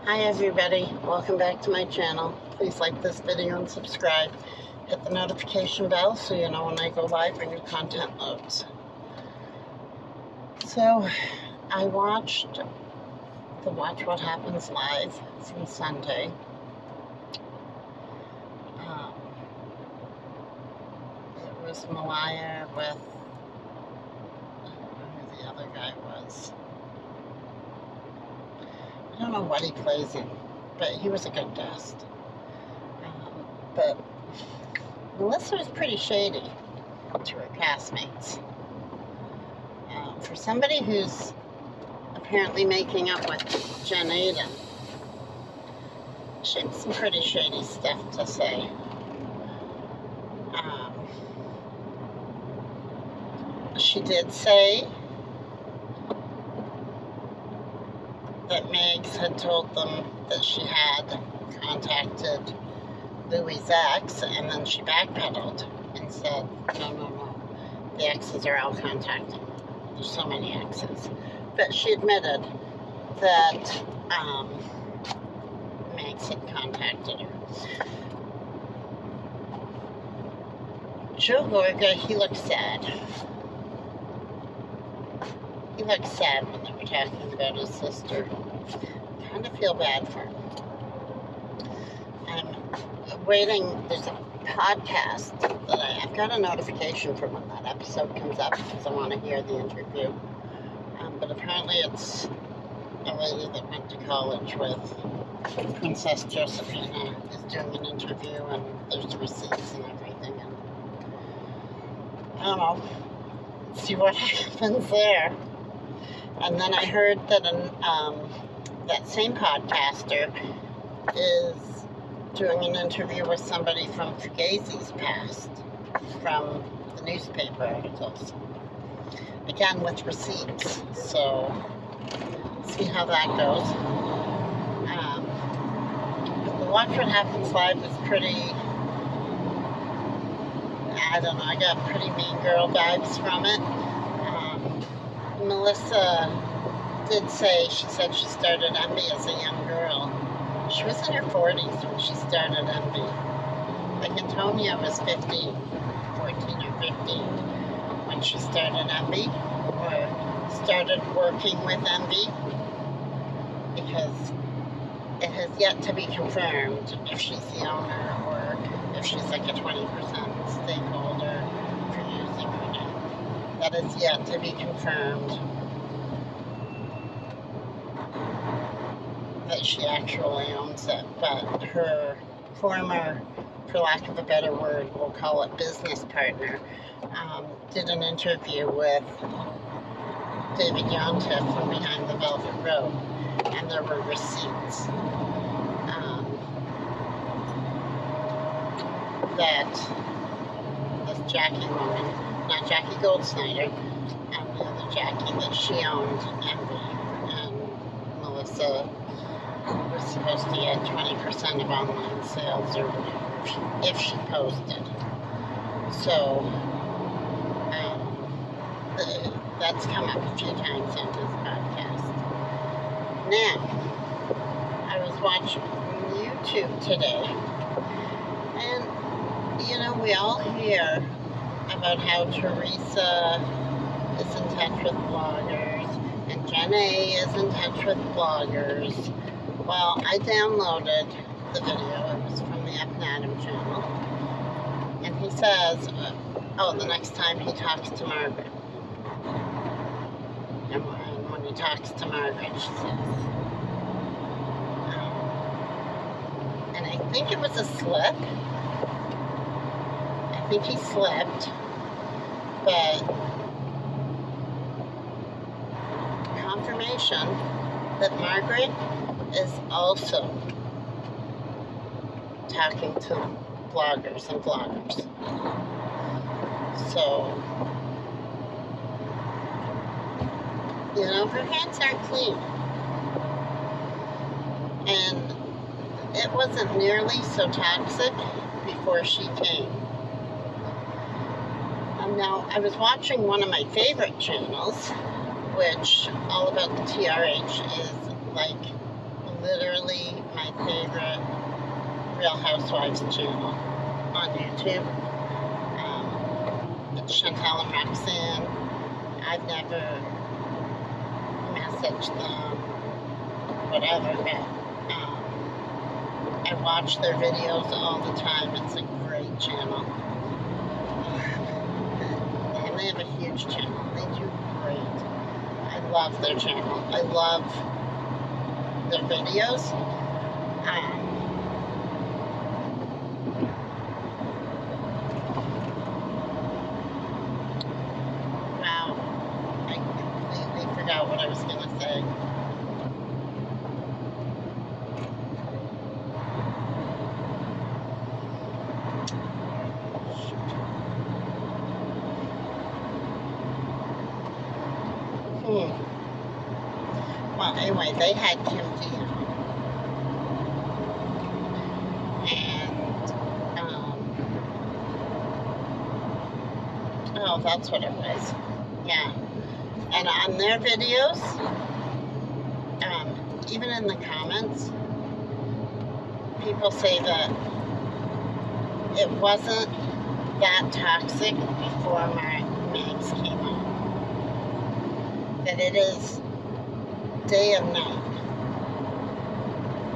Hi everybody, welcome back to my channel. Please like this video and subscribe. Hit the notification bell so you know when I go live or new content loads. So, I watched the Watch What Happens Live from Sunday. It was Malaya with, I don't know who the other guy was. I don't know what he plays in, but he was a good guest. But Melissa was pretty shady to her castmates. For somebody who's apparently making up with Jen Aiden, she had some pretty shady stuff to say. She did say that Megs had told them that she had contacted Louis' ex, and then she backpedaled and said, no, the exes are all contacting. There's so many exes. But she admitted that Megs had contacted her. Joe Gorga, he looked sad. He looked sad when they were talking about his sister. I kind of feel bad for him. I'm waiting. There's a podcast that I've got a notification for when that episode comes up because I want to hear the interview. But apparently it's a lady that went to college with Princess Josephina is doing an interview, and there's receipts and everything. And I don't know. See what happens there. And then I heard that that same podcaster is doing an interview with somebody from Fugazi's past, from the newspaper articles. Again, with receipts. So, see how that goes. The Watch What Happens Live is pretty, I don't know, I got pretty mean girl vibes from it. Melissa did say, she said she started Envy as a young girl. She was in her 40s when she started Envy. Like Antonia was 14 or 15, when she started Envy, or started working with Envy, because it has yet to be confirmed if she's the owner or if she's like a 20% stakeholder for using her name. That is yet to be confirmed, that she actually owns it. But her former, for lack of a better word, we'll call it business partner, did an interview with David Yontef from Behind the Velvet Rope, and there were receipts that this Jackie woman, not Jackie Goldsnyder, and the other Jackie, that she owned Envy, and Melissa was supposed to get 20% of online sales or whatever if she posted. So that's come up a few times on this podcast. Now, I was watching YouTube today, and we all hear about how Teresa is in touch with bloggers and Jen A is in touch with bloggers. Well, I downloaded the video. It was from the F and Adam channel, and he says, the next time he talks to Margaret, and when he talks to Margaret, she says, and I think it was a slip. I think he slipped, but confirmation that Margaret is also talking to bloggers and vloggers. So, her hands aren't clean. And it wasn't nearly so toxic before she came. Now, I was watching one of my favorite channels, which All About the TRH is like literally literally my favorite Real Housewives channel on YouTube. It's Chantel and Roxanne. I've never messaged them, whatever, but I watch their videos all the time. It's a great channel. And they have a huge channel. They do great. I love their channel. I love their videos. Wow. I completely forgot what I was going to say. Well, anyway, they had Kim D on. And, oh, that's what it was. Yeah. And on their videos, even in the comments, people say that it wasn't that toxic before Megs came on. That it is day and night.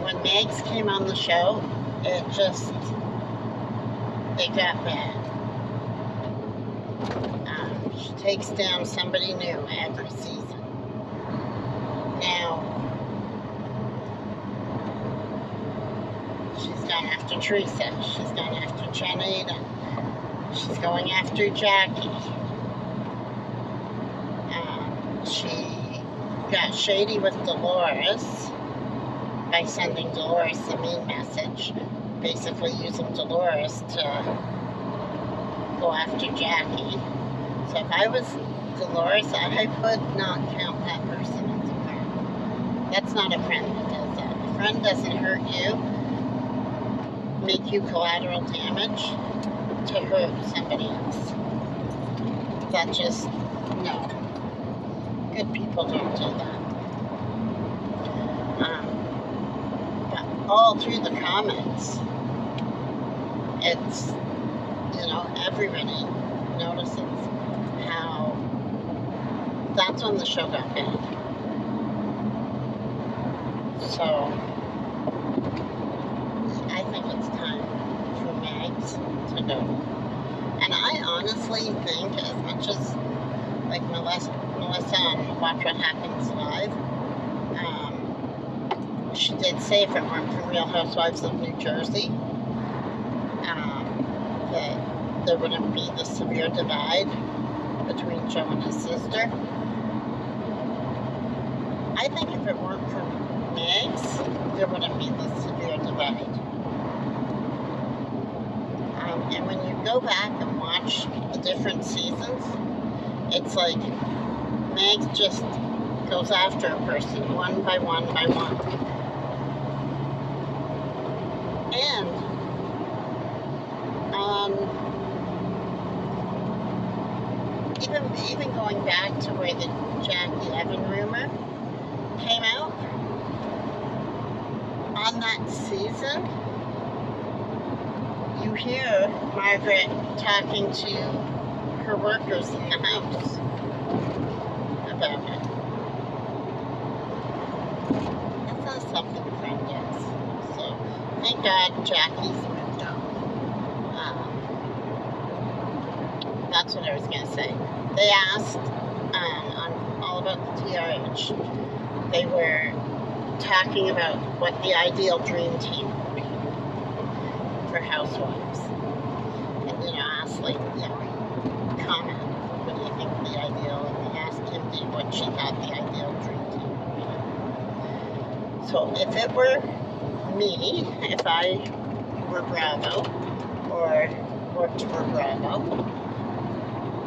When Megs came on the show, it got bad. She takes down somebody new every season. Now, she's gone after Teresa. She's gone after Janita. She's going after Jackie. She got shady with Dolores by sending Dolores a mean message, basically using Dolores to go after Jackie. So if I was Dolores, I would not count that person as a friend. That's not a friend that does that. A friend doesn't hurt you, make you collateral damage to hurt somebody else. That just, no. Good people don't do that. But all through the comments, it's, everybody notices how that's when the show got bad. So, I think it's time for Megs to go. And I honestly think, as much as, like Melissa on Watch What Happens Live, she did say if it weren't for Real Housewives of New Jersey, that there wouldn't be the severe divide between Joe and his sister. I think if it weren't for Megs, there wouldn't be the severe divide. And when you go back and watch the different seasons, it's like Megs just goes after a person one by one by one. And even going back to where the Jackie Evan rumor came out, on that season, you hear Margaret talking to her workers in the house about it. That's not something a friend does. So, thank God Jackie's moved on. That's what I was going to say. They asked on All About the TRH, they were talking about what the ideal dream team would be for Housewives. And, asked, comment, what do you think the ideal, and they asked Kim D what she thought the ideal dream team would be. So if it were me, if I were Bravo, or worked for Bravo,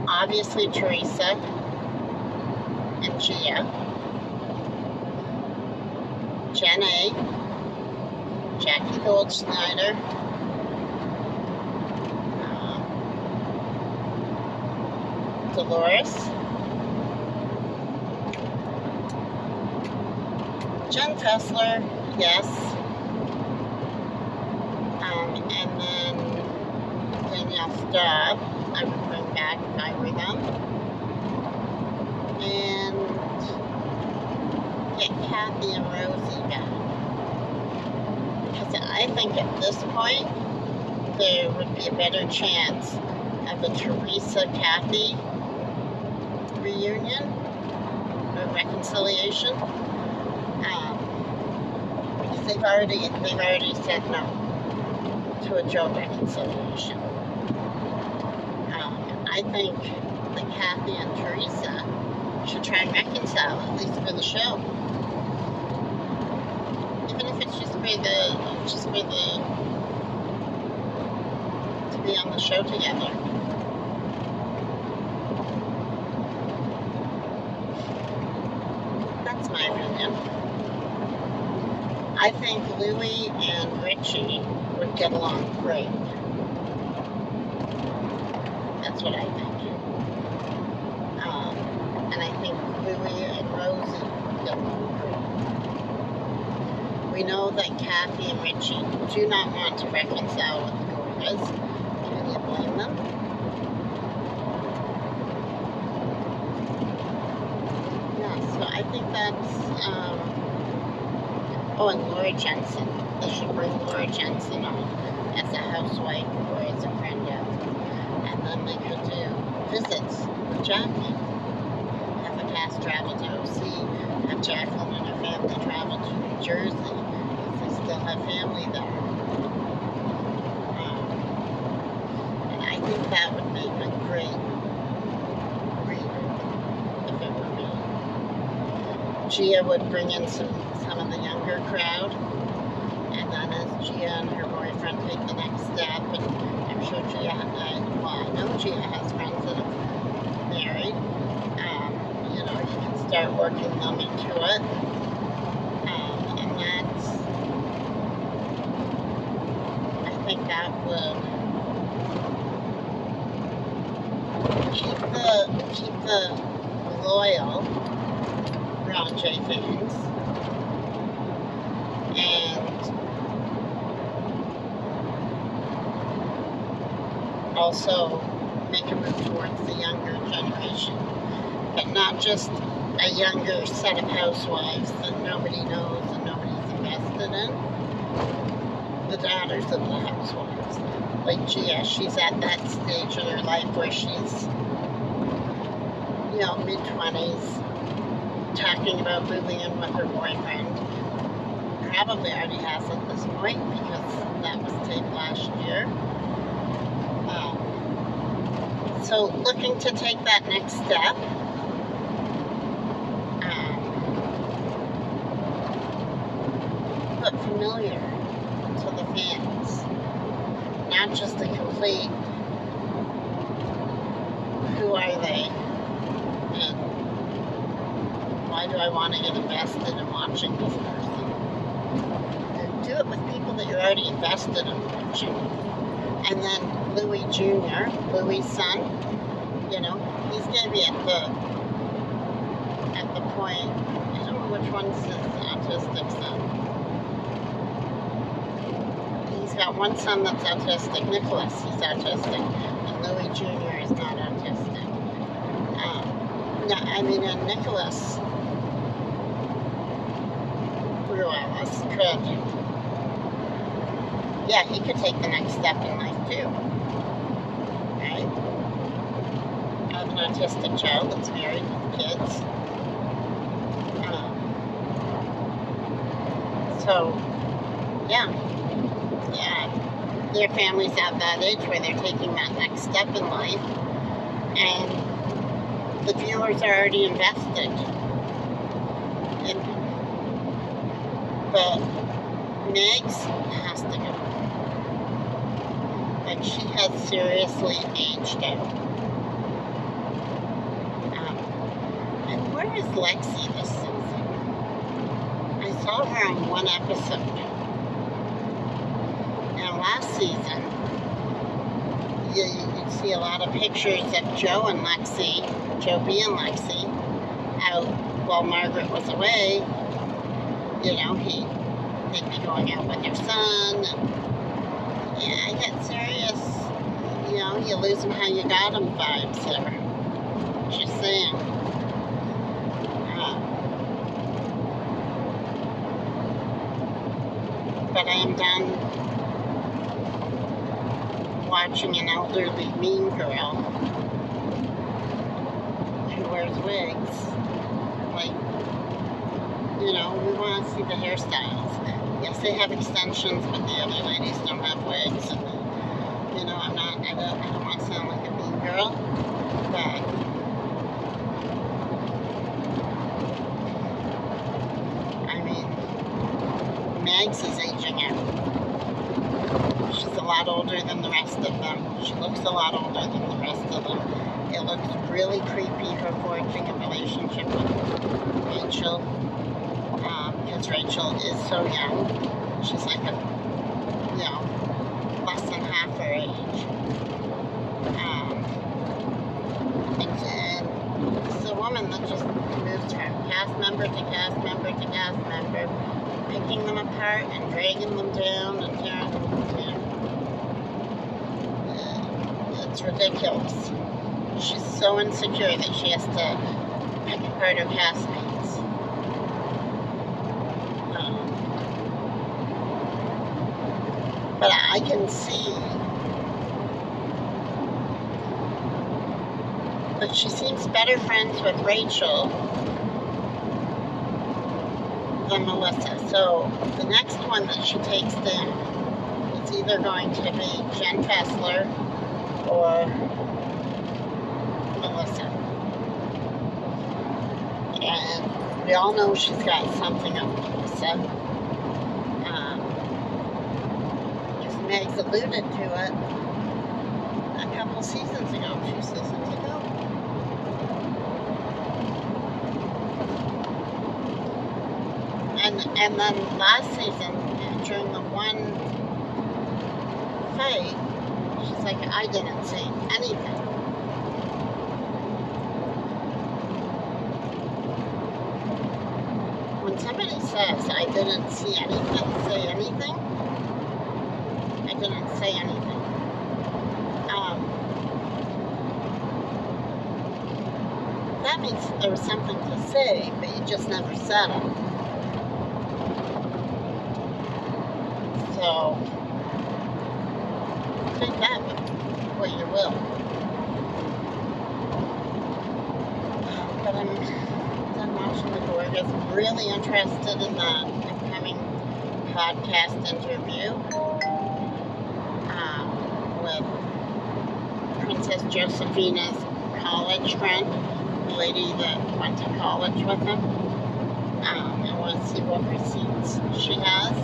obviously Teresa and Gia, Jenna, Jackie Goldschneider, Dolores, Jen Fessler, yes. And then Danielle Staub, I would bring back if I were them. And get Kathy and Rosie back. Because I think at this point, there would be a better chance of a Teresa-Kathy reunion or reconciliation. Because they've already said no to a Joe reconciliation. I think that Kathy and Teresa should try and reconcile, at least for the show. Even if it's just for to be on the show together. That's my opinion. I think Louie and Richie would get along great. That's what I think. And I think Louie and Rosie would get along great. We know that Kathy and Richie do not want to reconcile with the Gorgas. Can you blame them? Yeah, so I think that's, and Laura Jensen. They should bring Laura Jensen on as a housewife or as a friend of. And then they could do visits with Jackie. Have a cast travel to OC, have Jacqueline and her family travel to New Jersey, because they still have family there. And I think that would make a great reunion, if it were me. Gia would bring in some of the younger crowd, and then as Gia and her boyfriend take the next step, and I'm sure Gia, I know Gia has friends that have married, you can start working them into it, and that's, I think that would keep the loyal Ron J fans, and also make a move towards the younger generation, but not just a younger set of housewives that nobody knows and nobody's invested in. The daughters of the housewives, like Gia, she's at that stage in her life where she's, mid-20s, talking about moving in with her boyfriend. Probably already has at this point, because that was taped last year. So looking to take that next step. But familiar to the fans. Not just a complete, who are they? And why do I want to get invested in watching this person? And do it with people that you're already invested in watching. And then Louie Jr., Louie's son, he's going to be at the point, I don't know which one's his autistic son. He's got one son that's autistic, Nicholas, he's autistic, and Louie Jr. is not autistic. And Nicholas Ruelas he could take the next step in life too, right? I have an autistic child that's married with kids. Their family's at that age where they're taking that next step in life, and the viewers are already invested. But Megs has to go. Like, she has seriously aged out. And where is Lexi this season? I saw her on one episode. And last season, you'd see a lot of pictures of Joe B and Lexi, out while Margaret was away. they'd be going out with their son. Yeah, I get serious. You know, you lose them how you got them vibes here. Just saying. But I am done watching an elderly mean girl who wears wigs. Like, you know, we want to see the hairstyles. Yes, they have extensions, but the other ladies don't have wigs. And, you know, I don't want to sound like a mean girl, but I mean, Mags is aging out. She's a lot older than the rest of them. She looks a lot older than the rest of them. It looks really creepy, her forging a relationship with Rachel. Because Rachel is so young. She's like less than half her age. And it's a woman that just moves from cast member to cast member to cast member, picking them apart and dragging them down and tearing them down. It's ridiculous. She's so insecure that she has to pick apart her castmates. But I can see that she seems better friends with Rachel than Melissa. So the next one that she takes in is either going to be Jen Fessler or Melissa. And we all know she's got something on Melissa. Megs alluded to it a couple seasons ago, 2 seasons ago. And then last season, during the one fight, she's like, I didn't see anything. When somebody says, I didn't see anything, say anything, I didn't say anything. That means there was something to say, but you just never said it. So, take that what you will. But I'm done watching the Gorgas. I'm really interested in the upcoming podcast interview with Princess Josephina's college friend, the lady that went to college with him. I want to see what receipts she has.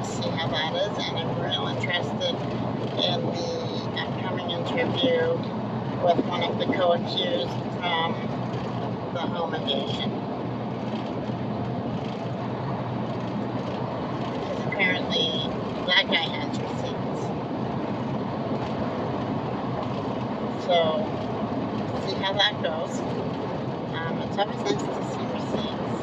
See how that is, and I'm real interested in the upcoming interview with one of the co-accused from the home invasion. Because apparently that guy has receipts. So, see how that goes. It's always nice to see receipts.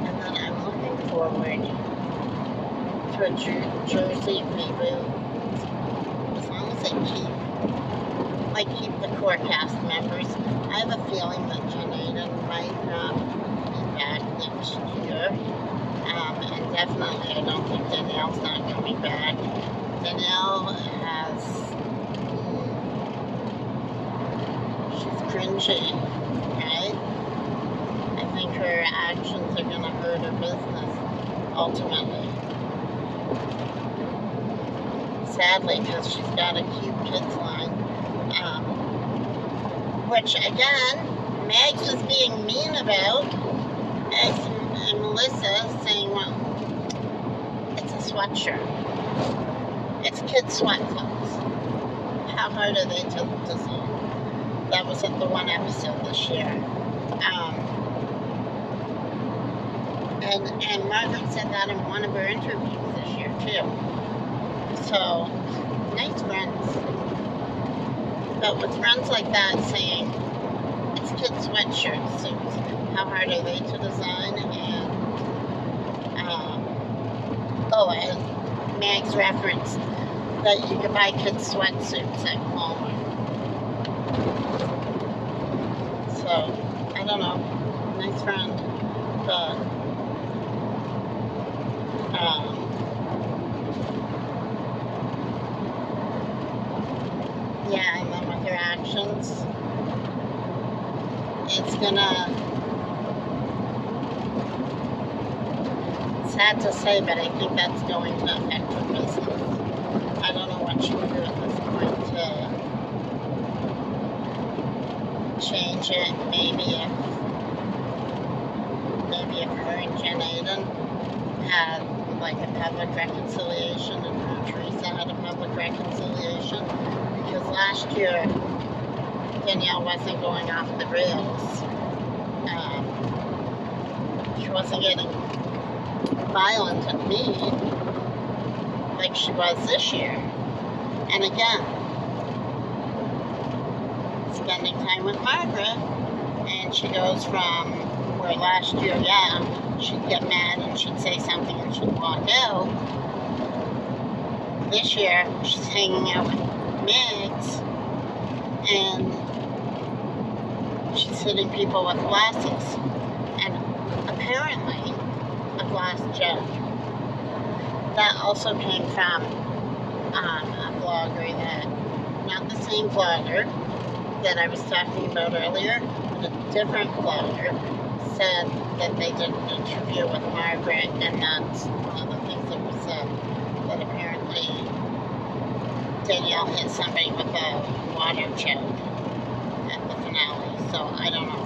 And then I'm looking forward to a Jersey reboot. As long as they keep the core cast members. I have a feeling that Janae might not be back next year. And definitely I don't think Danielle's not coming back. Danielle she's cringy, right? I think her actions are going to hurt her business, ultimately. Sadly, because she's got a cute kids line. Which, again, Mags was being mean about. And Melissa saying, well, it's a sweatshirt. It's kids' sweat clothes. How hard are they to see? That was in the one episode this year. And Margaret said that in one of her interviews this year, too. So, nice friends. But with friends like that saying, it's kids' sweatshirt suits, how hard are they to design? And Mag's referenced that you can buy kids' sweatsuits at Walmart. So, I don't know. Nice friend. But, yeah, and then with her actions, it's sad to say, but I think that's going to affect her business. I don't know what she would do at this point to change it. Maybe if her and Jen Aiden had like a public reconciliation and her and Teresa had a public reconciliation. Because last year, Danielle wasn't going off the rails. She wasn't getting violent and mean like she was this year. And again, spending time with Margaret, and she goes from where last year, yeah, she'd get mad and she'd say something and she'd walk out. This year, she's hanging out with Migs, and she's hitting people with glasses. And apparently, a glass jug. That also came from a vlogger that, not the same vlogger that I was talking about earlier, but a different vlogger said that they did an interview with Margaret, and that's one of the things that was said, that apparently Danielle hit somebody with a water jug at the finale, so I don't know.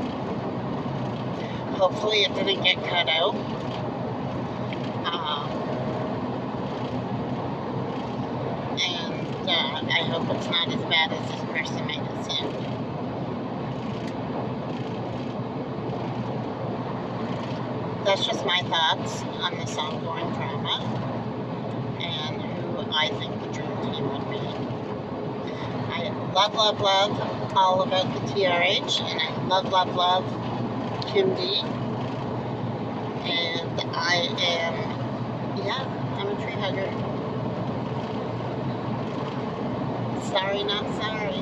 Hopefully it didn't get cut out. I hope it's not as bad as this person made it seem. That's just my thoughts on this ongoing drama and who I think the dream team would be. I love all about the TRH, and I love Kim D. And I'm a tree hugger. Sorry, not sorry.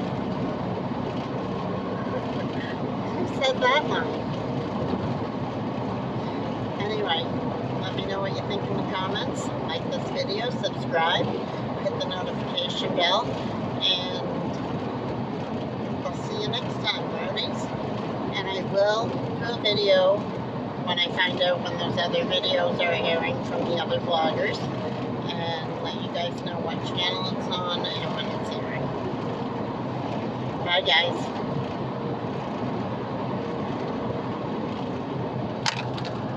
Who said that line? Anyway, let me know what you think in the comments. Like this video, subscribe, hit the notification bell, and I'll see you next time, Brodies. And I will do a video when I find out when those other videos are airing from the other vloggers, and let you guys know what channel it's on and when it's airing. Bye, guys.